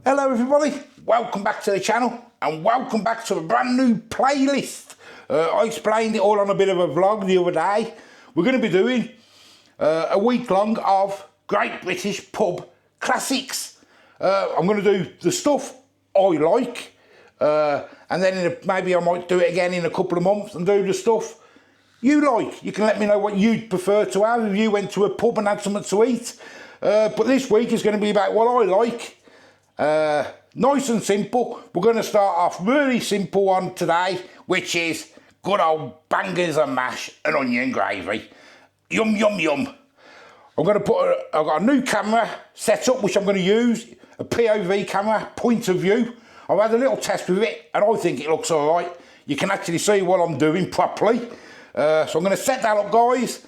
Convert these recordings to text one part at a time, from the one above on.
Hello everybody, welcome back to the channel and welcome back to a brand new playlist. I explained it all on a bit of a vlog the other day. We're going to be doing a week long of Great British Pub Classics. I'm going to do the stuff I like and then maybe I might do it again in a couple of months and do the stuff you like. You can let me know what you'd prefer to have if you went to a pub and had something to eat. But this week is going to be about what I like. Nice and simple. We're going to start off really simple one today, which is good old bangers and mash and onion gravy. Yum, yum, yum. I've got a new camera set up, which I'm going to use, a POV camera, point of view. I've had a little test with it, and I think it looks all right. You can actually see what I'm doing properly. So I'm going to set that up, guys,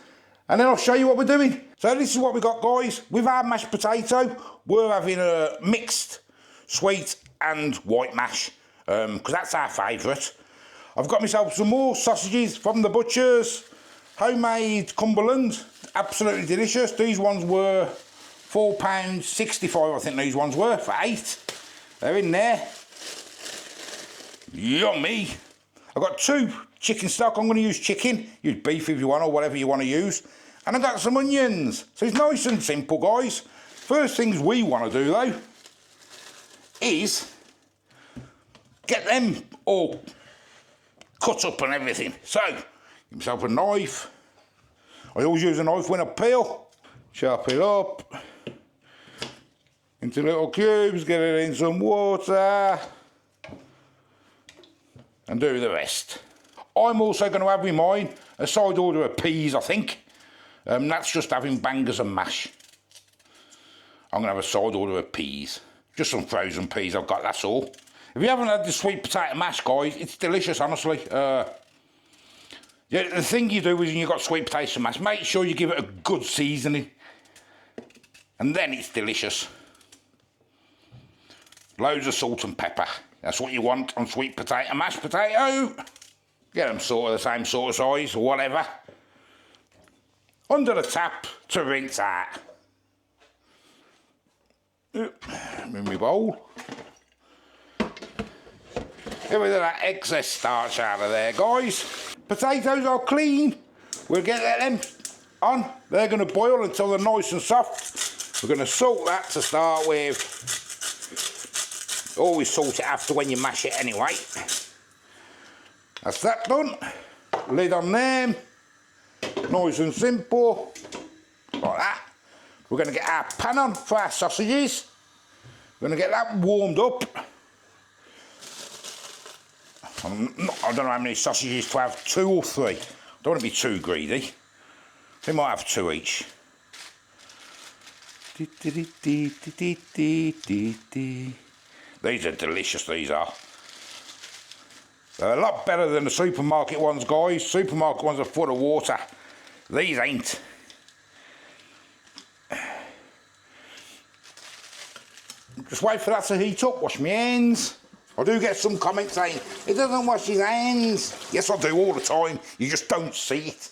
and then I'll show you what we're doing. So this is what we got, guys. With our mashed potato, we're having a mixed sweet and white mash, because that's our favourite. I've got myself some more sausages from the butcher's, homemade Cumberland, absolutely delicious. These ones were £4.65, I think these ones were, for 8. They're in there. Yummy. I've got 2 chicken stock. I'm going to use chicken. Use beef if you want, or whatever you want to use. And I've got some onions. So it's nice and simple, guys. First things we want to do, though, is get them all cut up and everything. So, get myself a knife. I always use a knife when I peel. Chop it up into little cubes, get it in some water, and do the rest. I'm also going to have with mine a side order of peas, I think. That's just having bangers and mash. I'm going to have a side order of peas. Just some frozen peas I've got, that's all. If you haven't had the sweet potato mash, guys, it's delicious, honestly. Yeah, the thing you do is when you've got sweet potato mash, make sure you give it a good seasoning. And then it's delicious. Loads of salt and pepper. That's what you want on sweet potato mashed potato. Get them sort of the same sort of size, or whatever. Under the tap to rinse out. In my bowl. Get rid of that excess starch out of there, guys. Potatoes are clean. We'll get them on. They're going to boil until they're nice and soft. We're going to salt that to start with. Always salt it after when you mash it anyway. That's that done. Lid on them. Nice and simple. Like that. We're going to get our pan on for our sausages. We're going to get that warmed up. I don't know how many sausages to have, 2 or 3. I don't want to be too greedy. We might have 2 each. These are delicious, these are. They're a lot better than the supermarket ones, guys. Supermarket ones are full of water. These ain't. Just wait for that to heat up, wash my hands. I do get some comments saying, it doesn't wash his hands. Yes, I do all the time. You just don't see it.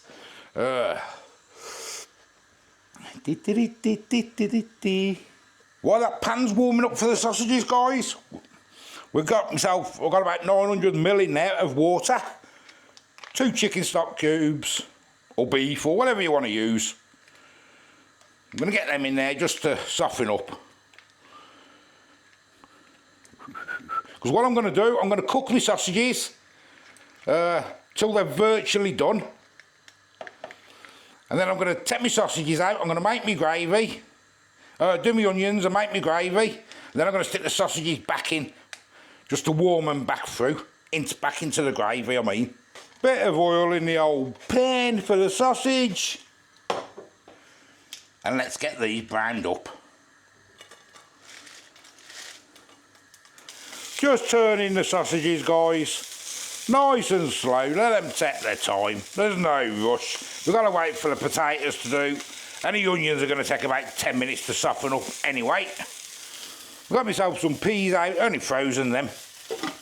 While that pan's warming up for the sausages, guys, I've got about 900 ml in there of water. 2 chicken stock cubes, or beef, or whatever you want to use. I'm going to get them in there just to soften up. Because what I'm going to do, I'm going to cook my sausages till they're virtually done. And then I'm going to take my sausages out, I'm going to make my gravy, do my onions and make my gravy. And then I'm going to stick the sausages back in, just to warm them back through, back into the gravy, I mean. Bit of oil in the old pan for the sausage. And let's get these browned up. Just turning the sausages, guys, nice and slow. Let them take their time. There's no rush. We've got to wait for the potatoes to do. And the onions are going to take about 10 minutes to soften up anyway. I've got myself some peas out, only frozen them.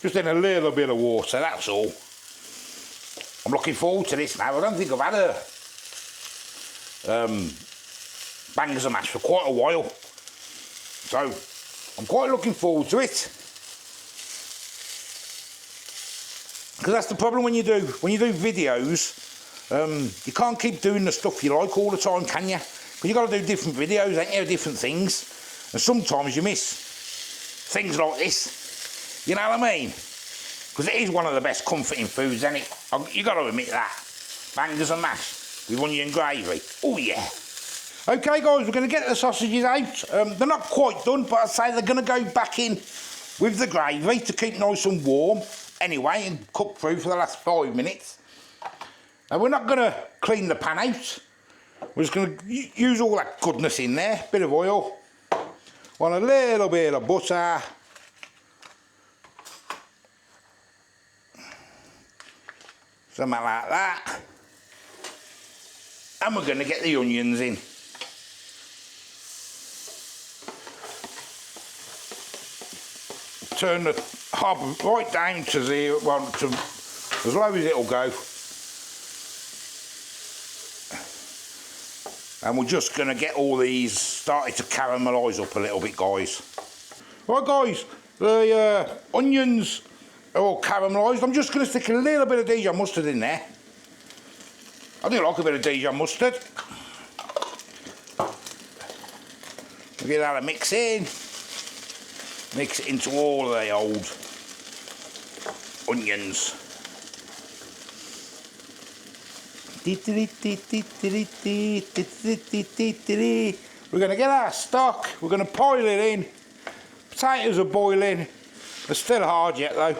Just in a little bit of water, that's all. I'm looking forward to this now. I don't think I've had a bangers and mash for quite a while. So I'm quite looking forward to it. Because that's the problem when you do videos. You can't keep doing the stuff you like all the time, can you? Because you've got to do different videos, ain't you? Different things. And sometimes you miss things like this. You know what I mean? Because it is one of the best comforting foods, isn't it? You've got to admit that. Bangers and mash with onion gravy. Oh, yeah. OK, guys, we're going to get the sausages out. They're not quite done, but I'd say they're going to go back in with the gravy to keep nice and warm anyway and cook through for the last 5 minutes. Now, we're not going to clean the pan out. We're just going to use all that goodness in there. Bit of oil. Want a little bit of butter. Something like that. And we're going to get the onions in. Turn the hob right down to zero, well, to as low as it'll go. And we're just going to get all these started to caramelise up a little bit, guys. Right, guys, the onions are all caramelised. I'm just going to stick a little bit of Dijon mustard in there. I do like a bit of Dijon mustard. We'll get that a mix in. Mix it into all of the old onions. We're going to get our stock, we're going to pile it in. Potatoes are boiling. They're still hard yet though.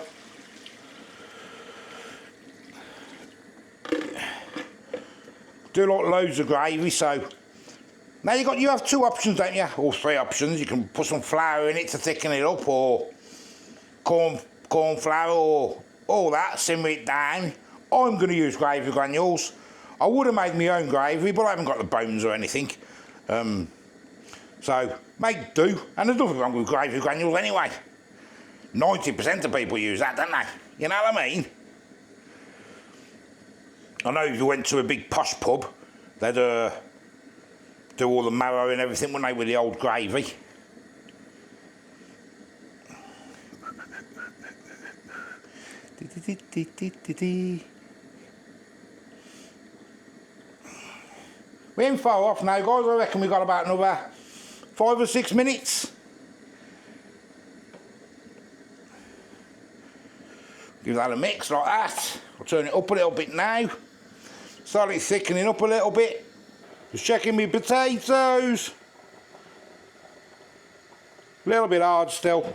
Do like loads of gravy, so now you have 2 options, don't you? Or 3 options. You can put some flour in it to thicken it up, or corn flour, or all that, simmer it down. I'm going to use gravy granules. I would have made my own gravy, but I haven't got the bones or anything. So make do, and there's nothing wrong with gravy granules anyway. 90% of people use that, don't they? You know what I mean? I know if you went to a big posh pub, they'd do all the marrow and everything, wouldn't they, with the old gravy? We ain't far off now, guys. I reckon we've got about another 5 or 6 minutes. Give that a mix like that. I'll turn it up a little bit now. Start it thickening up a little bit. Just checking my potatoes. A little bit hard still.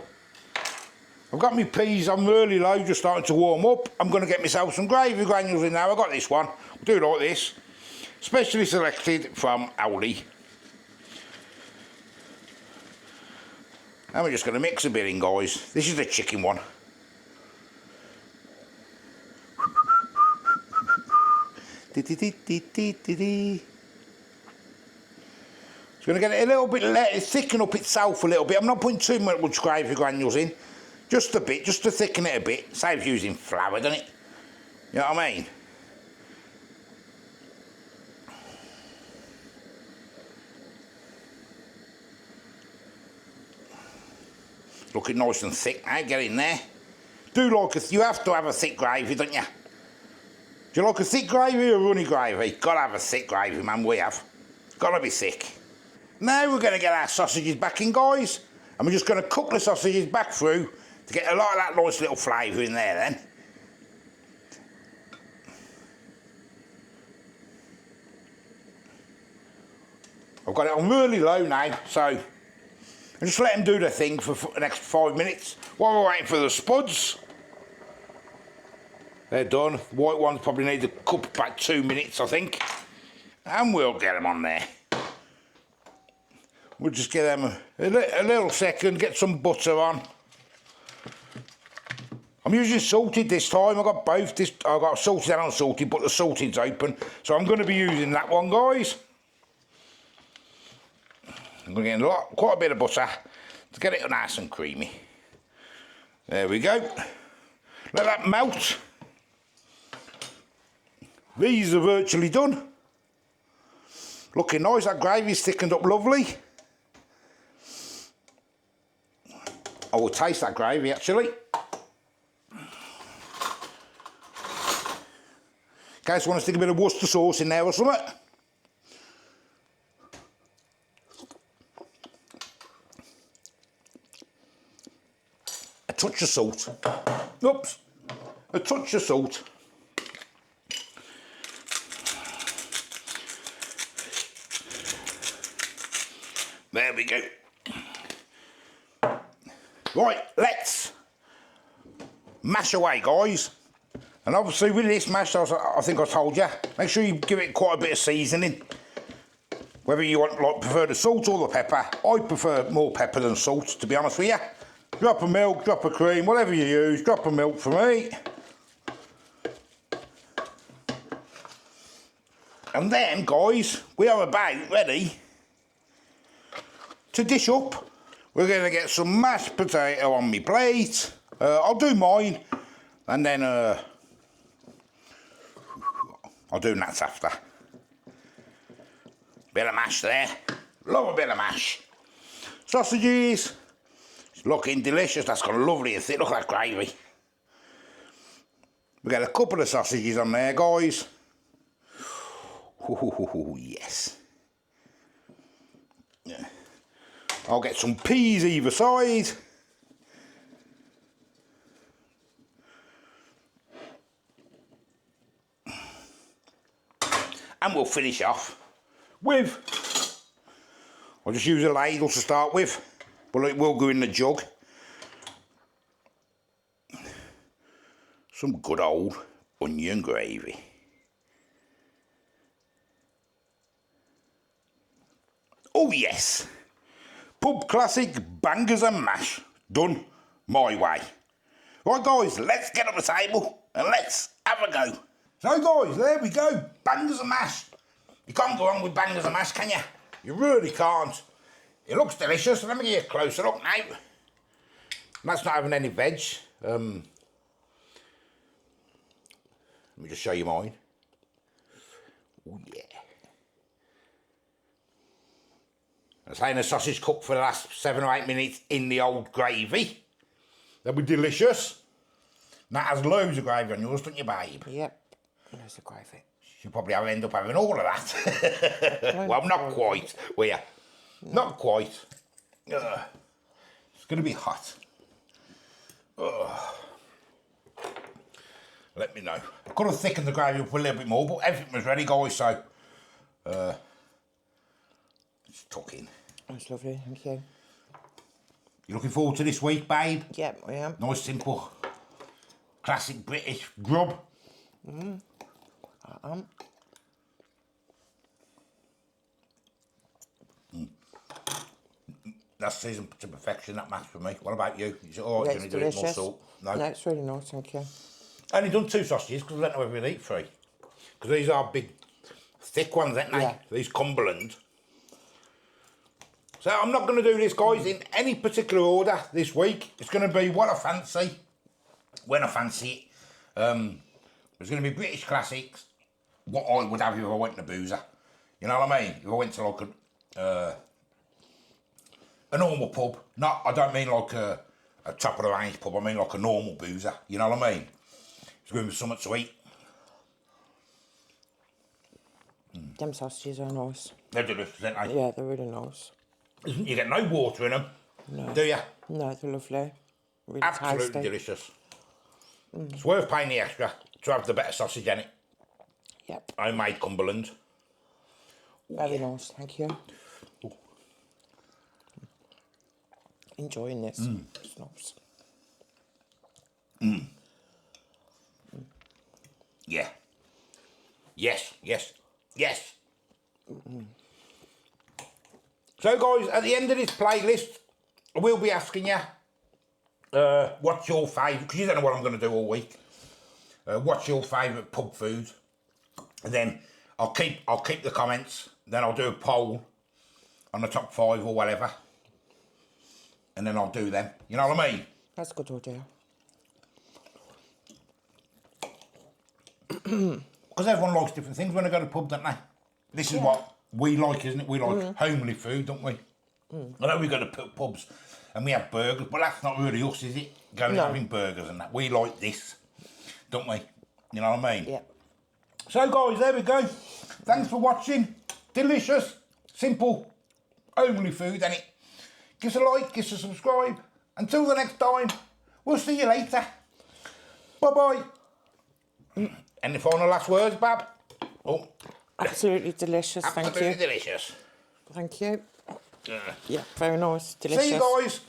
I've got my peas on really low, just starting to warm up. I'm going to get myself some gravy granules in now. I've got this one. We'll do it like this. Specially selected from Aldi. And we're just going to mix a bit in, guys. This is the chicken one. It's going to get it a little bit, thicken up itself a little bit. I'm not putting too much gravy granules in. Just a bit, just to thicken it a bit. Saves using flour, doesn't it? You know what I mean? Looking nice and thick now, get in there. You have to have a thick gravy, don't you? Do you like a thick gravy or runny gravy? Gotta have a thick gravy, man, we have. Gotta be thick. Now we're gonna get our sausages back in, guys. And we're just gonna cook the sausages back through to get a lot of that nice little flavour in there then. I've got it on really low now, so I just let them do their thing for the next 5 minutes while we're waiting for the spuds. They're done. The white ones probably need to cook about 2 minutes, I think. And we'll get them on there. We'll just give them a little second, get some butter on. I'm using salted this time. I've got both. I've got salted and unsalted, but the salted's open. So I'm going to be using that one, guys. I'm going to get quite a bit of butter to get it nice and creamy. There we go. Let that melt. These are virtually done. Looking nice, that gravy's thickened up lovely. I will taste that gravy actually. In case you want to stick a bit of Worcester sauce in there or something. A touch of salt. Oops. A touch of salt. There we go. Right, let's mash away, guys. And obviously with this mash, I think I told you, make sure you give it quite a bit of seasoning. Whether you prefer the salt or the pepper. I prefer more pepper than salt, to be honest with you. Drop of milk, drop of cream, whatever you use, drop of milk for me. And then, guys, we are about ready to dish up. We're going to get some mashed potato on my plate. I'll do mine, and then I'll do nuts after. Bit of mash there. Love a bit of mash. Sausages. It's looking delicious. That's got a lovely thick. Look at that gravy. We got a couple of sausages on there, guys. Ooh, yes. Yeah. I'll get some peas either side. And we'll finish off with, I'll just use a ladle to start with, but it will go in the jug. Some good old onion gravy. Oh yes, pub classic bangers and mash, done my way. Right guys, let's get on the table and let's have a go. So guys, there we go, bangers and mash. You can't go wrong with bangers and mash, can you? You really can't. It looks delicious. Let me give you a closer look now. That's not having any veg. Let me just show you mine. Oh yeah. I'm saying the sausage cooked for the last 7 or 8 minutes in the old gravy. They'll be delicious. That has loads of gravy on yours, don't you, babe? Yep, loads of gravy. You'll probably end up having all of that. Well, not quite, will you? No. Not quite. It's going to be hot. Let me know. I could have thickened the gravy up a little bit more, but everything was ready, guys, so... It's tuck in. That's lovely, thank you. You looking forward to this week, babe? Yep, I am. Nice, simple, classic British grub. I am. That's seasoned to perfection, that mash for me. What about you? Is it all right? Yeah, Do you want to do it more salt? No, it's really nice, thank you. I only done 2 sausages because I don't know whether we'd eat 3. Because these are big, thick ones, aren't they? Yeah. These Cumberland. So I'm not going to do this, guys, in any particular order this week. It's going to be what I fancy, when I fancy it. There's going to be British classics, what I would have if I went to Boozer. You know what I mean? If I went to like a normal pub. Not, I don't mean like a top of the range pub, I mean like a normal Boozer. You know what I mean? It's going to be something to eat. Them sausages are nice. They're delicious, aren't they? Yeah, they're really nice. You get no water in them, no. do you? No, they're lovely. Really Absolutely tasty. delicious. It's worth paying the extra to have the better sausage in it. Yep. Homemade Cumberland. Very nice, thank you. Ooh. Enjoying this. It's nice. Yeah. Yes, yes, yes. So guys, at the end of this playlist, I will be asking you, what's your favourite, because you don't know what I'm going to do all week. What's your favourite pub food? And then I'll keep the comments, then I'll do a poll on the top 5 or whatever. And then I'll do them. You know what I mean? That's a good idea. Because everyone likes different things when they go to the pub, don't they? This is what we like, isn't it? We like homely food, don't we? I know we go to pubs and we have burgers, but that's not really us, is it? Going and No. having burgers and that. We like this, don't we? You know what I mean? Yeah. So guys, there we go. Thanks for watching. Delicious, simple, homely food, ain't it? Give us a like, give us a subscribe. Until the next time, we'll see you later. Bye-bye. Any final last words, Bab? Oh, Absolutely delicious, thank absolutely you. delicious. Thank you. Yeah, very nice, delicious. See you guys.